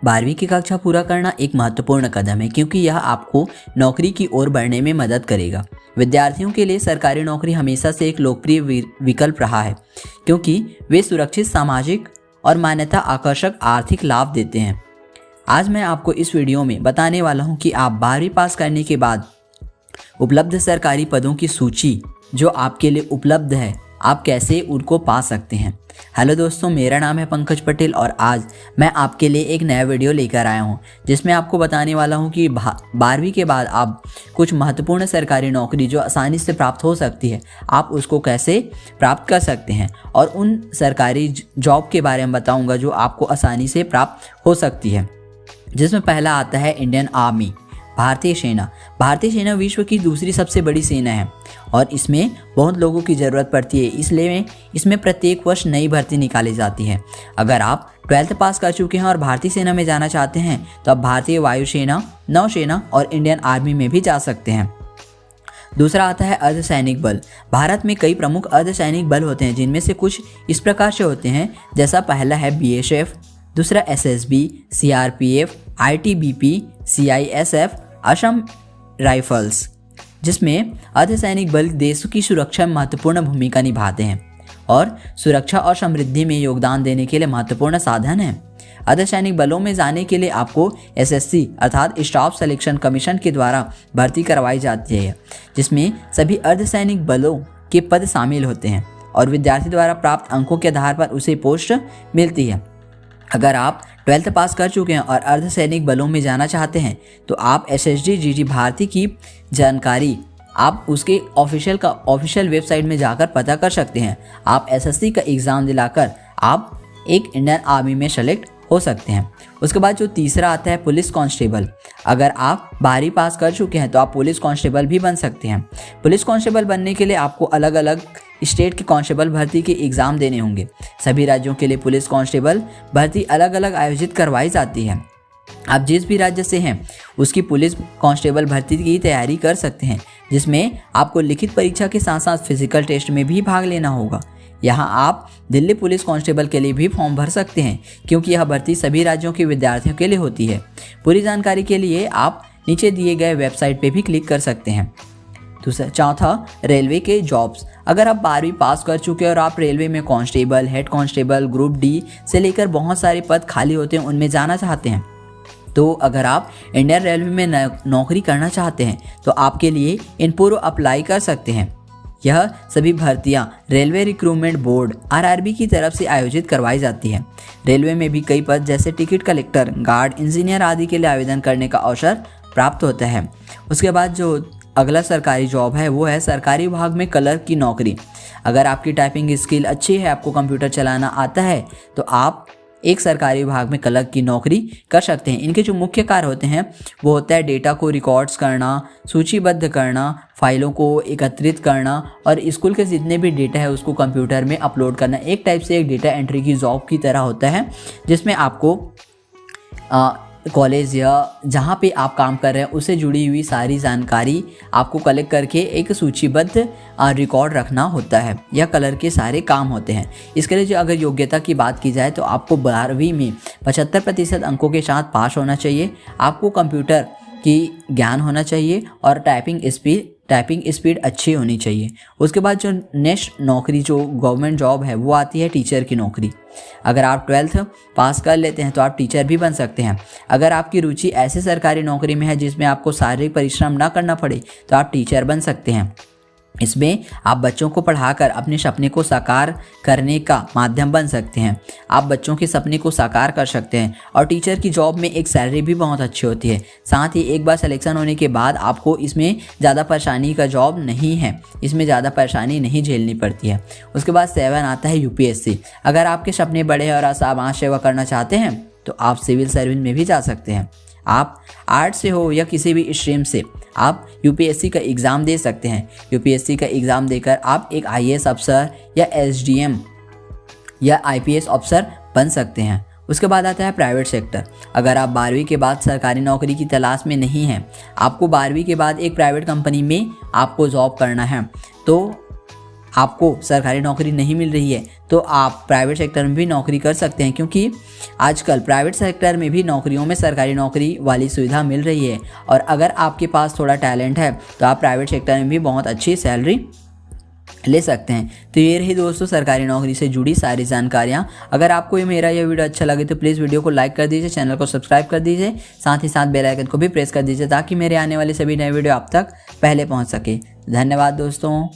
12वीं की कक्षा पूरा करना एक महत्वपूर्ण कदम है क्योंकि यह आपको नौकरी की ओर बढ़ने में मदद करेगा। विद्यार्थियों के लिए सरकारी नौकरी हमेशा से एक लोकप्रिय विकल्प रहा है क्योंकि वे सुरक्षित, सामाजिक और मान्यता आकर्षक आर्थिक लाभ देते हैं। आज मैं आपको इस वीडियो में बताने वाला हूं कि आप 12वीं पास करने के बाद उपलब्ध सरकारी पदों की सूची जो आपके लिए उपलब्ध है, आप कैसे उनको पा सकते हैं। हेलो दोस्तों, मेरा नाम है पंकज पटेल और आज मैं आपके लिए एक नया वीडियो लेकर आया हूं जिसमें आपको बताने वाला हूं कि 12वीं के बाद आप कुछ महत्वपूर्ण सरकारी नौकरी जो आसानी से प्राप्त हो सकती है, आप उसको कैसे प्राप्त कर सकते हैं और उन सरकारी जॉब के बारे में बताऊंगा जो आपको आसानी से प्राप्त हो सकती है। जिसमें पहला आता है इंडियन आर्मी, भारतीय सेना। भारतीय सेना विश्व की दूसरी सबसे बड़ी सेना है और इसमें बहुत लोगों की ज़रूरत पड़ती है, इसलिए इसमें प्रत्येक वर्ष नई भर्ती निकाली जाती है। अगर आप 12th पास कर चुके हैं और भारतीय सेना में जाना चाहते हैं तो आप भारतीय वायुसेना, नौसेना और इंडियन आर्मी में भी जा सकते हैं। दूसरा आता है अर्धसैनिक बल। भारत में कई प्रमुख अर्धसैनिक बल होते हैं जिनमें से कुछ इस प्रकार से होते हैं, जैसा पहला है BSF, दूसरा SSB, CRPF, ITBP, CISF, Assam rifles, जिसमें अर्धसैनिक बल देश की सुरक्षा में महत्वपूर्ण भूमिका निभाते हैं और सुरक्षा और समृद्धि में योगदान देने के लिए महत्वपूर्ण साधन है। अर्धसैनिक बलों में जाने के लिए आपको SSC अर्थात स्टाफ सिलेक्शन कमीशन के द्वारा भर्ती करवाई जाती है, जिसमें सभी अर्धसैनिक बलों के पद शामिल होते हैं और विद्यार्थी द्वारा प्राप्त अंकों के आधार पर उसे पोस्ट मिलती है। अगर आप 12th पास कर चुके हैं और अर्धसैनिक बलों में जाना चाहते हैं तो आप SSD-GD भारती की जानकारी आप उसके ऑफिशियल वेबसाइट में जाकर पता कर सकते हैं। आप SSC का एग्ज़ाम दिलाकर आप एक इंडियन आर्मी में सेलेक्ट हो सकते हैं। उसके बाद जो तीसरा आता है पुलिस कांस्टेबल। अगर आप 12वीं पास कर चुके हैं तो आप पुलिस कांस्टेबल भी बन सकते हैं। पुलिस कांस्टेबल बनने के लिए आपको अलग अलग स्टेट के कांस्टेबल भर्ती के एग्ज़ाम देने होंगे। सभी राज्यों के लिए पुलिस कांस्टेबल भर्ती अलग अलग आयोजित करवाई जाती है। आप जिस भी राज्य से हैं उसकी पुलिस कांस्टेबल भर्ती की तैयारी कर सकते हैं, जिसमें आपको लिखित परीक्षा के साथ साथ फिजिकल टेस्ट में भी भाग लेना होगा। यहाँ आप दिल्ली पुलिस कांस्टेबल के लिए भी फॉर्म भर सकते हैं क्योंकि यह भर्ती सभी राज्यों के विद्यार्थियों के लिए होती है। पूरी जानकारी के लिए आप नीचे दिए गए वेबसाइट पे भी क्लिक कर सकते हैं। चौथा, रेलवे के जॉब्स। अगर आप 12वीं पास कर चुके हैं और आप रेलवे में constable, head constable, group D से लेकर बहुत सारे पद खाली होते हैं, उनमें जाना चाहते हैं, तो अगर आप इंडियन रेलवे में नौकरी करना चाहते हैं तो आपके लिए इन पूर्व अप्लाई कर सकते हैं। यह सभी भर्तियां रेलवे रिक्रूटमेंट बोर्ड RRB की तरफ से आयोजित करवाई जाती है। रेलवे में भी कई पद जैसे टिकट कलेक्टर, गार्ड, इंजीनियर आदि के लिए आवेदन करने का अवसर प्राप्त होता है। उसके बाद जो अगला सरकारी जॉब है वो है सरकारी विभाग में क्लर्क की नौकरी। अगर आपकी टाइपिंग स्किल अच्छी है, आपको कंप्यूटर चलाना आता है, तो आप एक सरकारी विभाग में क्लर्क की नौकरी कर सकते हैं। इनके जो मुख्य कार्य होते हैं वो होता है डेटा को रिकॉर्ड्स करना, सूचीबद्ध करना, फाइलों को एकत्रित करना और स्कूल के जितने भी डेटा है उसको कंप्यूटर में अपलोड करना। एक टाइप से एक डेटा एंट्री की जॉब की तरह होता है, जिसमें आपको कॉलेज या जहाँ पे आप काम कर रहे हैं उससे जुड़ी हुई सारी जानकारी आपको कलेक्ट करके एक सूचीबद्ध रिकॉर्ड रखना होता है। यह क्लर्क के सारे काम होते हैं। इसके लिए जो अगर योग्यता की बात की जाए तो आपको 12वीं में 75% अंकों के साथ पास होना चाहिए। आपको कंप्यूटर की ज्ञान होना चाहिए और टाइपिंग स्पीड अच्छी होनी चाहिए। उसके बाद जो नेक्स्ट नौकरी जो गवर्नमेंट जॉब है वो आती है टीचर की नौकरी। अगर आप 12th पास कर लेते हैं तो आप टीचर भी बन सकते हैं। अगर आपकी रुचि ऐसे सरकारी नौकरी में है जिसमें आपको शारीरिक परिश्रम ना करना पड़े तो आप टीचर बन सकते हैं। इसमें आप बच्चों को पढ़ाकर अपने सपने को साकार करने का माध्यम बन सकते हैं। आप बच्चों के सपने को साकार कर सकते हैं और टीचर की जॉब में एक सैलरी भी बहुत अच्छी होती है। साथ ही एक बार सिलेक्शन होने के बाद आपको इसमें ज़्यादा परेशानी का जॉब नहीं है, इसमें ज़्यादा परेशानी नहीं झेलनी पड़ती है। उसके बाद 7 आता है UPSC। अगर आपके सपने बड़े हैं और समाज सेवा करना चाहते हैं तो आप सिविल सर्विस में भी जा सकते हैं। आप आर्ट से हो या किसी भी स्ट्रीम से आप UPSC का एग्ज़ाम दे सकते हैं। UPSC का एग्ज़ाम देकर आप एक IAS अफसर या SDM या IPS अफसर बन सकते हैं। उसके बाद आता है प्राइवेट सेक्टर। अगर आप 12वीं के बाद सरकारी नौकरी की तलाश में नहीं हैं, आपको 12वीं के बाद एक प्राइवेट कंपनी में आपको जॉब करना है, तो आपको सरकारी नौकरी नहीं मिल रही है तो आप प्राइवेट सेक्टर में भी नौकरी कर सकते हैं, क्योंकि आजकल प्राइवेट सेक्टर में भी नौकरियों में सरकारी नौकरी वाली सुविधा मिल रही है। और अगर आपके पास थोड़ा टैलेंट है तो आप प्राइवेट सेक्टर में भी बहुत अच्छी सैलरी ले सकते हैं। तो ये रही दोस्तों सरकारी नौकरी से जुड़ी सारी जानकारियाँ। अगर आपको मेरा ये वीडियो अच्छा लगे तो प्लीज़ वीडियो को लाइक कर दीजिए, चैनल को सब्सक्राइब कर दीजिए, साथ ही साथ बेल आइकन को भी प्रेस कर दीजिए ताकि मेरे आने वाले सभी नए वीडियो आप तक पहले पहुँच सके। धन्यवाद दोस्तों।